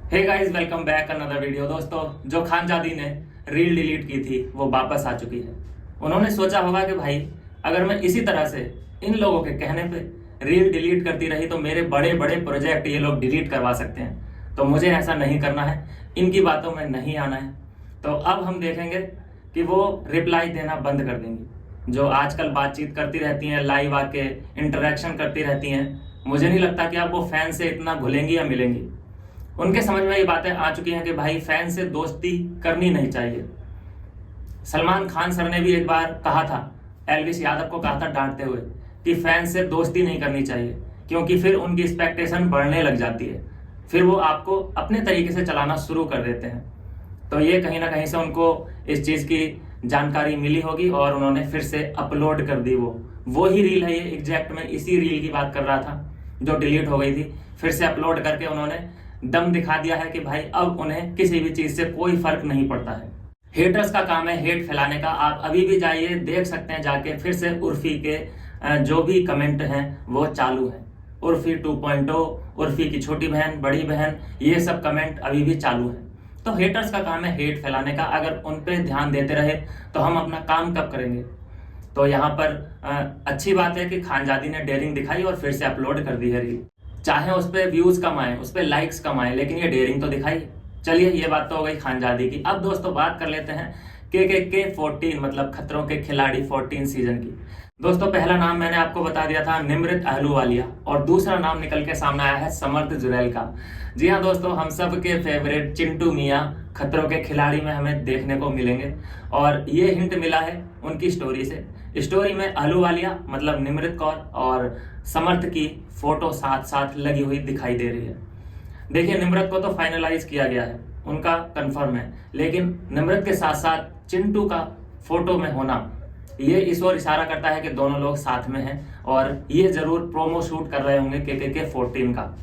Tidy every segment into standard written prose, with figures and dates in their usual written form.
हे guys, welcome back another video. दोस्तों, जो खानजादी ने रील डिलीट की थी वो वापस आ चुकी है। उन्होंने सोचा होगा कि भाई अगर मैं इसी तरह से इन लोगों के कहने पे रील डिलीट करती रही तो मेरे बड़े बड़े प्रोजेक्ट ये लोग डिलीट करवा सकते हैं, तो मुझे ऐसा नहीं करना है, इनकी बातों में नहीं आना है। तो अब हम देखेंगे कि वो रिप्लाई देना बंद कर देंगी। जो आजकल बातचीत करती रहती हैं, लाइव आके इंटरेक्शन करती रहती हैं, मुझे नहीं लगता कि अब वो फैन से इतना घुलेंगी या मिलेंगी। उनके समझ में ये बातें आ चुकी हैं कि भाई फैन से दोस्ती करनी नहीं चाहिए। सलमान खान सर ने भी एक बार कहा था, एल्विस यादव को कहा था डांटते हुए कि फैन से दोस्ती नहीं करनी चाहिए, क्योंकि फिर उनकी एक्सपेक्टेशन बढ़ने लग जाती है, फिर वो आपको अपने तरीके से चलाना शुरू कर देते हैं। तो ये कहीं ना कहीं से उनको इस चीज़ की जानकारी मिली होगी और उन्होंने फिर से अपलोड कर दी। वो ही रील है, ये एग्जैक्ट मैं इसी रील की बात कर रहा था जो डिलीट हो गई थी। फिर से अपलोड करके उन्होंने दम दिखा दिया है कि भाई अब उन्हें किसी भी चीज से कोई फर्क नहीं पड़ता है। हेटर्स का काम है हेट फैलाने का। आप अभी भी जाइए, देख सकते हैं जाके, फिर से उर्फी के जो भी कमेंट हैं वो चालू हैं। उर्फी 2.0, उर्फी की छोटी बहन, बड़ी बहन, ये सब कमेंट अभी भी चालू हैं। तो हेटर्स का काम है हेट फैलाने का। अगर उन पे ध्यान देते रहे तो हम अपना काम कब करेंगे। तो यहाँ पर अच्छी बात है कि खानजादी ने डेयरिंग दिखाई और फिर से अपलोड कर दी है रील। चाहे उस पर व्यूज कम आए, उस पर लाइक्स कम आए, लेकिन ये डेयरिंग तो दिखाई। चलिए, ये बात तो हो गई खानजादी की। अब दोस्तों बात कर लेते हैं के 14 मतलब खतरों के खिलाड़ी 14 सीजन की। दोस्तों, पहला नाम मैंने आपको बता दिया था निमृत अहलूवालिया, और दूसरा नाम निकल के सामने आया है समर्थ जुरैल का। जी हाँ दोस्तों, हम सब के फेवरेट चिंटू मियाँ खतरों के खिलाड़ी में हमें देखने को मिलेंगे, और ये हिंट मिला है उनकी स्टोरी से। स्टोरी में अहलूवालिया मतलब निमृत कौर और समर्थ की फोटो साथ साथ लगी हुई दिखाई दे रही है। देखिए, निमृत को तो फाइनलाइज किया गया है, उनका कंफर्म है, लेकिन निमृत के साथ साथ चिंटू का फोटो में होना ये इस ओर इशारा करता है कि दोनों लोग साथ में हैं और ये जरूर प्रोमो शूट कर रहे होंगे के 14 का।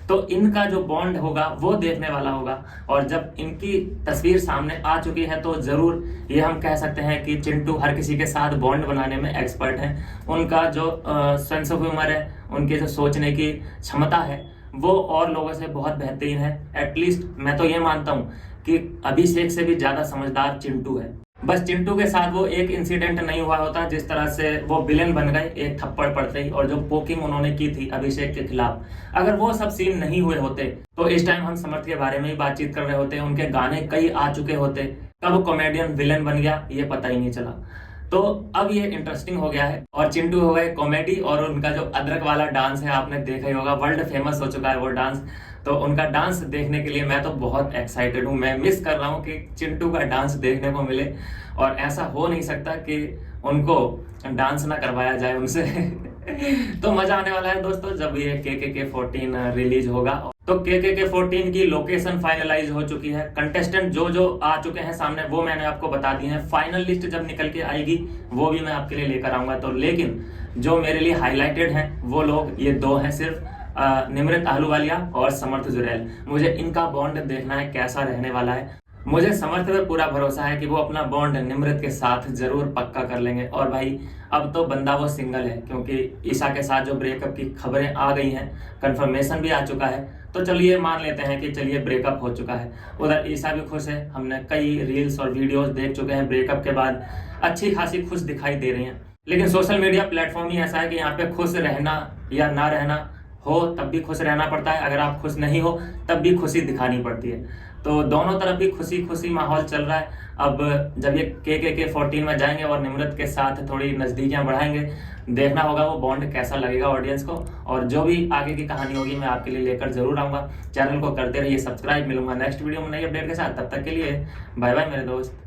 तो इनका जो बॉन्ड होगा वो देखने वाला होगा, और जब इनकी तस्वीर सामने आ चुकी है तो जरूर ये हम कह सकते हैं कि चिंटू हर किसी के साथ बॉन्ड बनाने में एक्सपर्ट हैं। उनका जो सेंस ऑफ ह्यूमर है, उनके जो सोचने की क्षमता है, वो और लोगों से बहुत बेहतरीन है। एटलीस्ट मैं तो ये मानता हूँ कि अभिषेक से भी ज्यादा समझदार चिंटू है। बस चिंटू के साथ वो एक इंसिडेंट नहीं हुआ होता जिस तरह से वो विलेन बन गए एक थप्पड़ पड़ते ही, और जो पोकिंग उन्होंने की थी अभिषेक के खिलाफ, अगर वो सब सीन नहीं हुए होते तो इस टाइम हम समर्थ के बारे में ही बातचीत कर रहे होते, उनके गाने कई आ चुके होते। कब कॉमेडियन विलेन बन गया ये पता ही नहीं चला। तो अब ये इंटरेस्टिंग हो गया है, और चिंटू हो गए कॉमेडी, और उनका जो अदरक वाला डांस है आपने देखा ही होगा, वर्ल्ड फेमस हो चुका है वो डांस। तो उनका डांस देखने के लिए मैं तो बहुत एक्साइटेड हूँ। मैं मिस कर रहा हूँ कि चिंटू का डांस देखने को मिले, और ऐसा हो नहीं सकता कि उनको डांस ना करवाया जाए उनसे। तो मजा आने वाला है दोस्तों जब ये के 14 रिलीज होगा। तो के 14 की लोकेशन फाइनलाइज हो चुकी है। कंटेस्टेंट जो जो आ चुके हैं सामने वो मैंने आपको बता दिए हैं। फाइनल लिस्ट जब निकल के आएगी वो भी मैं आपके लिए लेकर आऊंगा। तो लेकिन जो मेरे लिए हाईलाइटेड हैं वो लोग ये दो हैं सिर्फ, निमृत अहलूवालिया और समर्थ जुरैल। मुझे इनका बॉन्ड देखना है कैसा रहने वाला है। मुझे समर्थ पे पूरा भरोसा है कि वो अपना बॉन्ड निमृत के साथ जरूर पक्का कर लेंगे। और भाई अब तो बंदा वो सिंगल है, क्योंकि ईशा के साथ जो ब्रेकअप की खबरें आ गई हैं, कंफर्मेशन भी आ चुका है। तो चलिए मान लेते हैं कि चलिए ब्रेकअप हो चुका है। उधर ईशा भी खुश है, हमने कई रील्स और वीडियोस देख चुके हैं, ब्रेकअप के बाद अच्छी खासी खुश दिखाई दे रही हैं। लेकिन सोशल मीडिया प्लेटफॉर्म ही ऐसा है कि यहाँ पे खुश रहना या ना रहना हो तब भी खुश रहना पड़ता है, अगर आप खुश नहीं हो तब भी खुशी दिखानी पड़ती है। तो दोनों तरफ ही खुशी खुशी माहौल चल रहा है। अब जब ये के 14 में जाएंगे और निमृत के साथ थोड़ी नजदीकियां बढ़ाएंगे, देखना होगा वो बॉन्ड कैसा लगेगा ऑडियंस को। और जो भी आगे की कहानी होगी मैं आपके लिए लेकर जरूर आऊंगा। चैनल को करते रहिए सब्सक्राइब। मिलूंगा नेक्स्ट वीडियो में नई अपडेट के साथ, तब तक के लिए बाय बाय मेरे दोस्त।